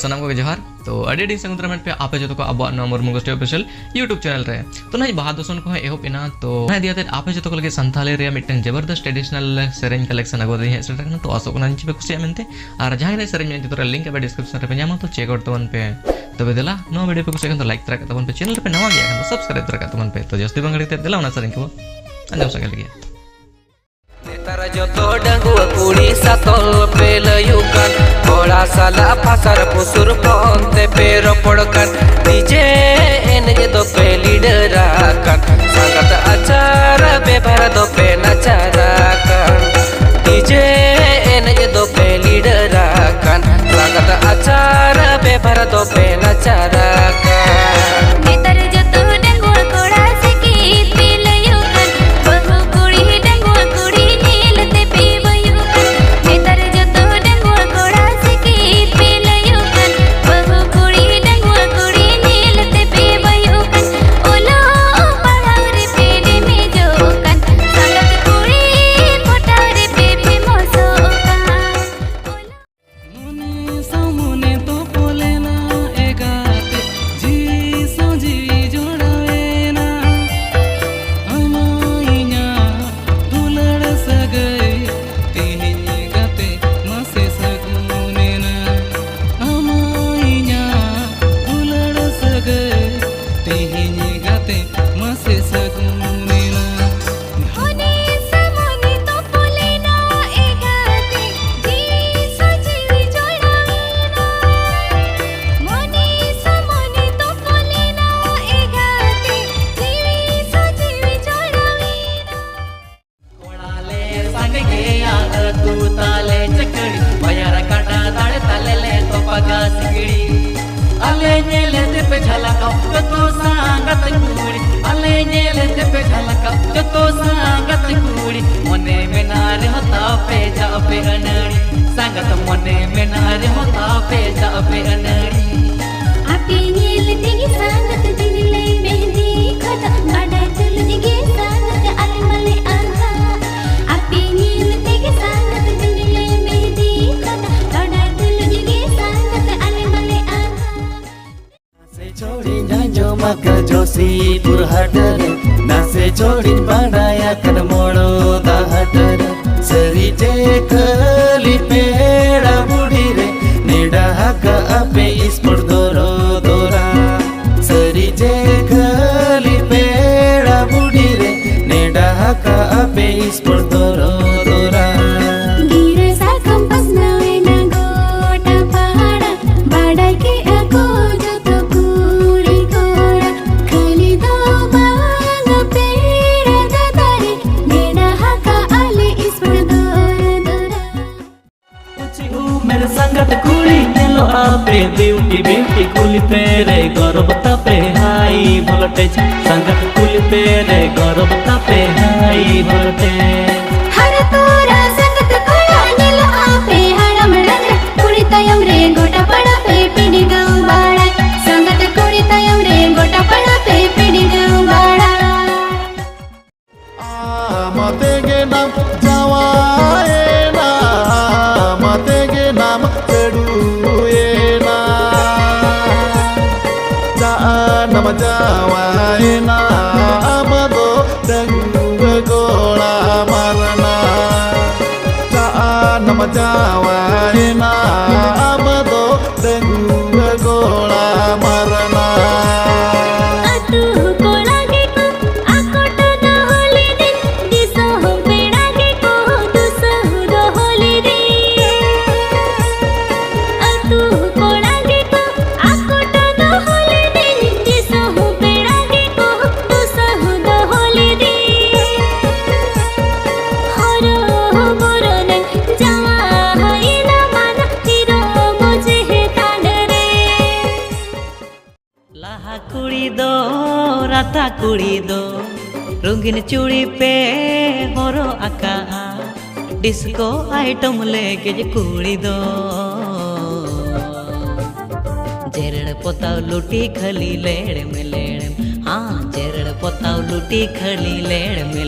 सनाम को जोहार तो अडी संगुद्रा मेट पे आपे जो को अब मुर्मू गोष्ठी ऑफिशियल यूट्यूब चैनल रे तो ना बाहा दोसन को एहोप इना तो ना दियाते आपे जो को लगे संथाली रे मिटन जबरदस्त ट्रेडिशनल सेरेन कलेक्शन अगो दे सेटर कना तो आसो को ना पे कुसिया मेनते और जहां ने सेरेन में जो लिंक है डिस्क्रिप्शन रे पे न्यामा तो चेक आउट तवन पे तबे देला नो वीडियो पे कुछ तो लाइक तरह तवन पे चैनल पे नवा गया तो सब्सक्राइब तरह तवन पे तो जस्ती बंगड़ी ते देला ना सेरेन को अंजम सकल गया नेतार जो डंगुआ कुड़ी सातल पे लयुकान कोड़ा साला फासर पुसुर पोंते पे रोपड़कान डीजे एनजे दो पे लीडराकान संगत आचार बेभर दो पे नचाराकान डीजे एनजे दो पे लीडराकान संगत आचार बेभर दो पे नचाराकान नेतार जो डंगुआ कोड़ा से गीत पे लयुकान बहु कुड़ी डंगुआ कुड़ी नीलते पे वयुकान नेतार जो डंगुआ कोड़ा से गीत पे लयुकान बहु कुड़ी डंगुआ कुड़ी नीलते पे वयुकान ओलो पहाड़ पेड़े में जोकान संगत कुड़ी मोटारे पे फेमसोकान मुने सामुने तो बोले ना एगाते जी सोजी जोड़ावे ना अमाइया दुलड़ सगई तिहिनी गाते मासे सगुने ना अमाइया दुलड़ सगई तिहिनी गाते मासे सगुने ना होने समोने तो बोले ना एगाते जी सोजी जोड़ावेना मोने समोने तो बोले ना एगाते जी सोजी जोड़ावेना कोणाले सांगे या तू ताले चकड़ी बयार काटा दाड़ ताले ले तो पगा सिगड़ी अले नेले ते पे झलका तो सांगत कुड़ी अले नेले ते पे झलका तो सांगत कुड़ी मने में नारे होता पे जा पे अनड़ी सांगत मने में नारे होता पे जा पे अनड़ी आपे नील तेगी सांगत दिनले मेहंदी खता बाडा तुलनिगे सांगत अलमले आंधा आपे नील तेगी सांगत दिनले मेहंदी खता बाडा तुलनिगे सांगत अलमले आंधा से छोड़ी जांजो मकर जोशी पुरहटर नासे छोड़ी पढ़ाया कर मोड़ो दाहटर सरी जे खली पेड़ा बुढ़ी रे नेड़ा हका अपे इस पर दोरो दोरा सरी जे खली पेड़ा बुढ़ी रे नेड़ा हका अपे इस पर दोरो दोरा गिर सा कंपस नवे ना गोटा पहाड़ा बाडा के अको जो तो कुड़ी कोड़ा खली दो बांग पेड़ा दादारे नेड़ा हका आले इस पर दोरा दोरा मेरे संगत कुड़ी नेलो आपे ब्यूटी ब्यूटी कुली पेरे गौरव तापे हाई वोल्टेज संगत कुली पेरे गौरव तापे हाई वोल्टेज हर तोरा संगत कोड़ा नीलो आपे हड़म डंग कुड़ी तयम रे गोटा पड़ा पे पिड़ी गाँव बाड़ा संगत कुड़ी तयम रे गोटा पड़ा पे पिड़ी गाँव बाड़ा मतेगे नाम जावाए ना मतेगे नाम चढ़ुए ना जा नम जावाए ना मदो डंग गोला मारना जा नम जावाए ना मदो डंग गोला मारना अतु कोड़ा के को आकोट न होली दे दिसो हो पेड़ा के को दुसो दो होली दे अतु कोड़ा के को आकोट न होली दे दिसो हो पेड़ा के को दुसो दो होली दे हरो मोरो ने जावा है ना माना हिरो मुझे है तांडरे लाहा कुड़ी दो राता कुड़ी दो रंगीन चूड़ी पे होरो आका डिस्को आइटम लेके जे कुड़ी दो जेरड़ पोताव लुटी खली लेड़ में लेड़ हाँ जेरड़ पोताव लुटी खली लेड़ में